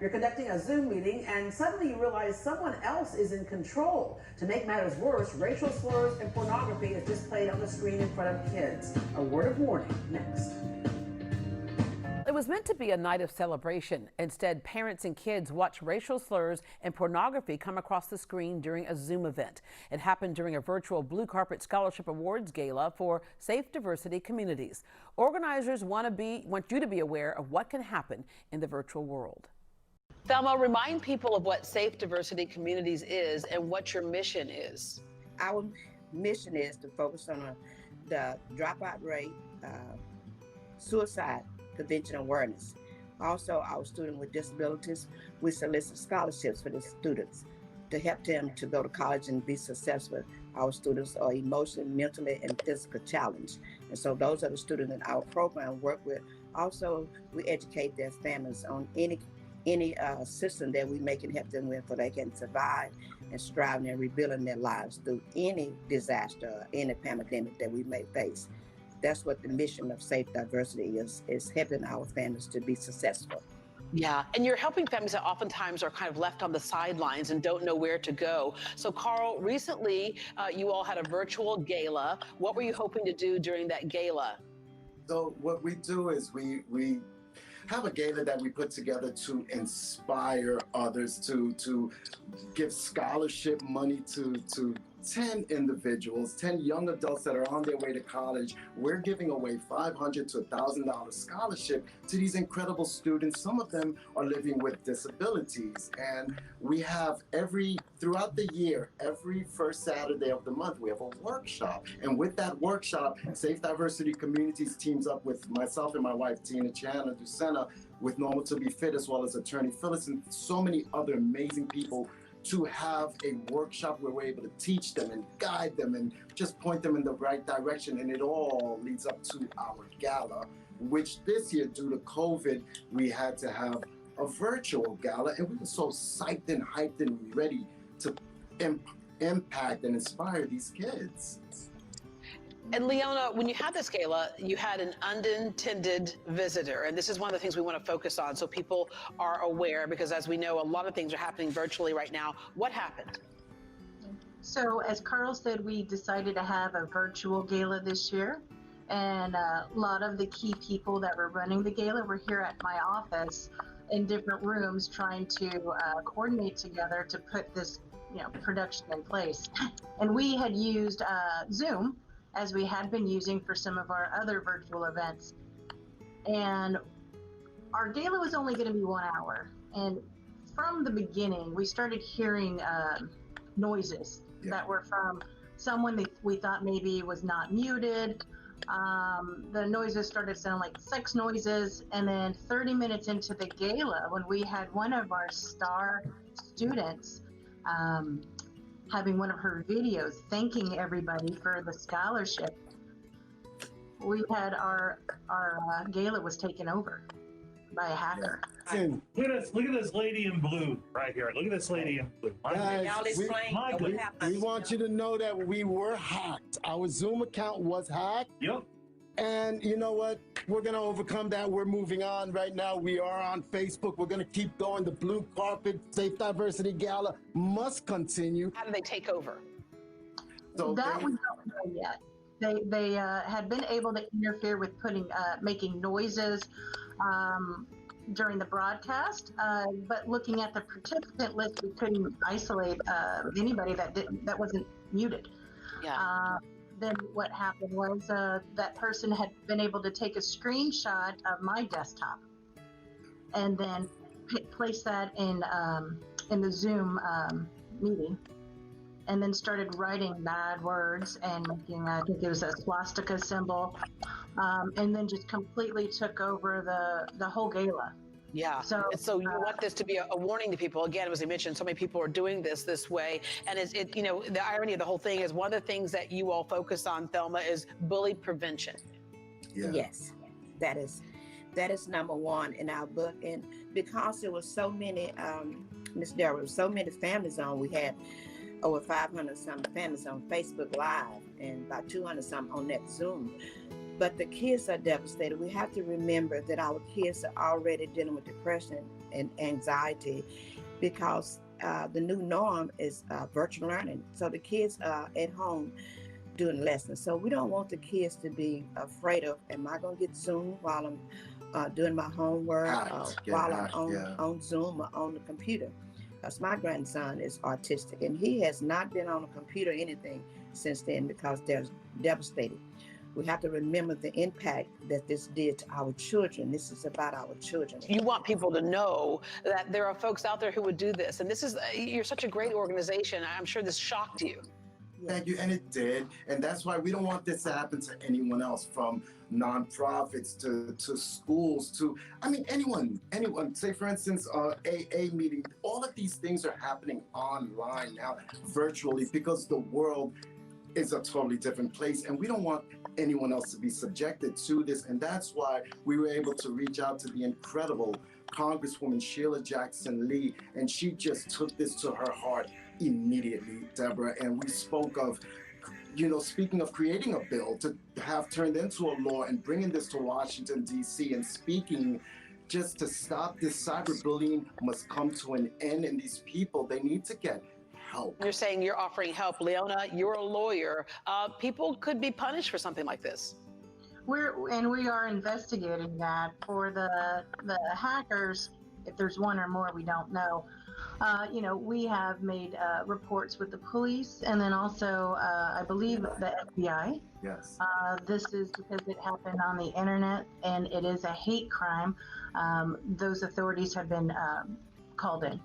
you're conducting a Zoom meeting and suddenly you realize someone else is in control. To make matters worse, racial slurs and pornography is displayed on the screen in front of kids. A word of warning next. It was meant to be a night of celebration. Instead, parents and kids watch racial slurs and pornography come across the screen during a Zoom event. It happened during a virtual Blue Carpet Scholarship Awards Gala for safe diversity communities. Organizers want you to be aware of what can happen in the virtual world. Thelma, remind people of what safe diversity communities is and what your mission is. Our mission is to focus on the dropout rate, suicide prevention awareness. Also, our students with disabilities, we solicit scholarships for the students to help them to go to college and be successful. Our students are emotionally, mentally, and physically challenged. And so those are the students that our program work with. Also, we educate their families on any system that we make and help them with so they can survive and strive and rebuilding their lives through any disaster, any pandemic that we may face. That's what the mission of Safe Diversity is helping our families to be successful. Yeah, and you're helping families that oftentimes are kind of left on the sidelines and don't know where to go. So Carl, recently you all had a virtual gala. What were you hoping to do during that gala? So what we do is we have a gala that we put together to inspire others, to give scholarship money to 10 individuals, 10 young adults that are on their way to college. We're giving away $500 to $1,000 scholarship to these incredible students. Some of them are living with disabilities. And we have throughout the year, every first Saturday of the month, we have a workshop. And with that workshop, Safe Diversity Communities teams up with myself and my wife, Chandler, Ducena, with Normal to Be Fit, as well as attorney Filis, and so many other amazing people, to have a workshop where we're able to teach them and guide them and just point them in the right direction. And it all leads up to our gala, which this year, due to COVID, we had to have a virtual gala. And we were so psyched and hyped and ready to impact and inspire these kids. And Leona, when you had this gala, you had an unintended visitor. And this is one of the things we want to focus on so people are aware, because as we know, a lot of things are happening virtually right now. What happened? So as Carl said, we decided to have a virtual gala this year. And a lot of the key people that were running the gala were here at my office in different rooms trying to coordinate together to put this production in place. And we had used Zoom, as we had been using for some of our other virtual events. And our gala was only going to be 1 hour. And from the beginning, we started hearing noises that were from someone that we thought maybe was not muted. The noises started sounding like sex noises. And then 30 minutes into the gala, when we had one of our star students having one of her videos thanking everybody for the scholarship, we had our gala was taken over by a hacker. Look at this lady in blue right here. Look at this lady in blue. Guys, we want you to know that we were hacked. Our Zoom account was hacked. Yep. And you know what? We're going to overcome that. We're moving on right now. We are on Facebook. We're going to keep going. The Blue Carpet Safe Diversity Gala must continue. How do they take over? So that we don't know yet. They had been able to interfere with making noises during the broadcast, but looking at the participant list, we couldn't isolate anybody that wasn't muted. Yeah. Then what happened was that person had been able to take a screenshot of my desktop and then place that in the Zoom meeting, and then started writing bad words and making, I think it was a swastika symbol, and then just completely took over the whole gala. Yeah. So you want this to be a warning to people. Again, as I mentioned, so many people are doing this way. And the irony of the whole thing is one of the things that you all focus on, Thelma, is bully prevention. Yeah. Yes, that is number one in our book. And because there was so many, Miss Deborah, so many families on, we had over 500 some families on Facebook Live and about 200 some on that Zoom. But the kids are devastated. We have to remember that our kids are already dealing with depression and anxiety because the new norm is virtual learning. So the kids are at home doing lessons. So we don't want the kids to be afraid of, am I going to get Zoom while I'm doing my homework, while I'm on Zoom or on the computer? Because my grandson is autistic and he has not been on a computer or anything since then because they're devastated. We have to remember the impact that this did to our children. This is about our children. You want people to know that there are folks out there who would do this. And this is, you're such a great organization. I'm sure this shocked you. Thank you, and it did, and that's why we don't want this to happen to anyone else, from nonprofits to schools to, I mean, anyone. Say, for instance, AA meeting. All of these things are happening online now, virtually, because the world is a totally different place, and we don't want anyone else to be subjected to this, and that's why we were able to reach out to the incredible Congresswoman Sheila Jackson Lee, and she just took this to her heart immediately, Deborah, and we spoke of, speaking of creating a bill to have turned into a law and bringing this to Washington, D.C., and speaking just to stop this cyberbullying must come to an end, and these people, they need to get help. You're saying you're offering help. Leona, you're a lawyer. People could be punished for something like this. We are investigating that for the hackers. If there's one or more, we don't know. We have made reports with the police and then also, I believe, the FBI. Yes. This is because it happened on the internet and it is a hate crime. Those authorities have been called in.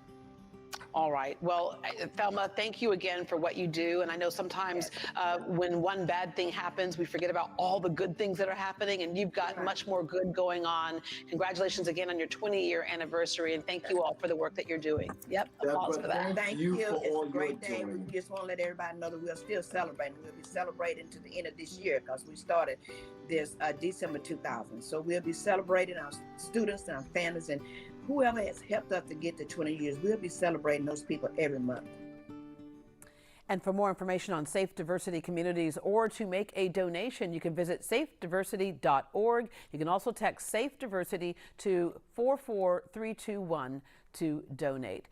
All right. Well, Thelma, thank you again for what you do. And I know sometimes when one bad thing happens, we forget about all the good things that are happening, and you've got much more good going on. Congratulations again on your 20-year anniversary, and thank you all for the work that you're doing. Yep, applause for that. Thank you. It's a great day. We just want to let everybody know that we're still celebrating. We'll be celebrating to the end of this year because we started this December 2000. So we'll be celebrating our students and our families and whoever has helped us to get to 20 years. We'll be celebrating those people every month. And for more information on Safe Diversity Communities or to make a donation, you can visit safediversity.org. You can also text Safe Diversity to 44321 to donate.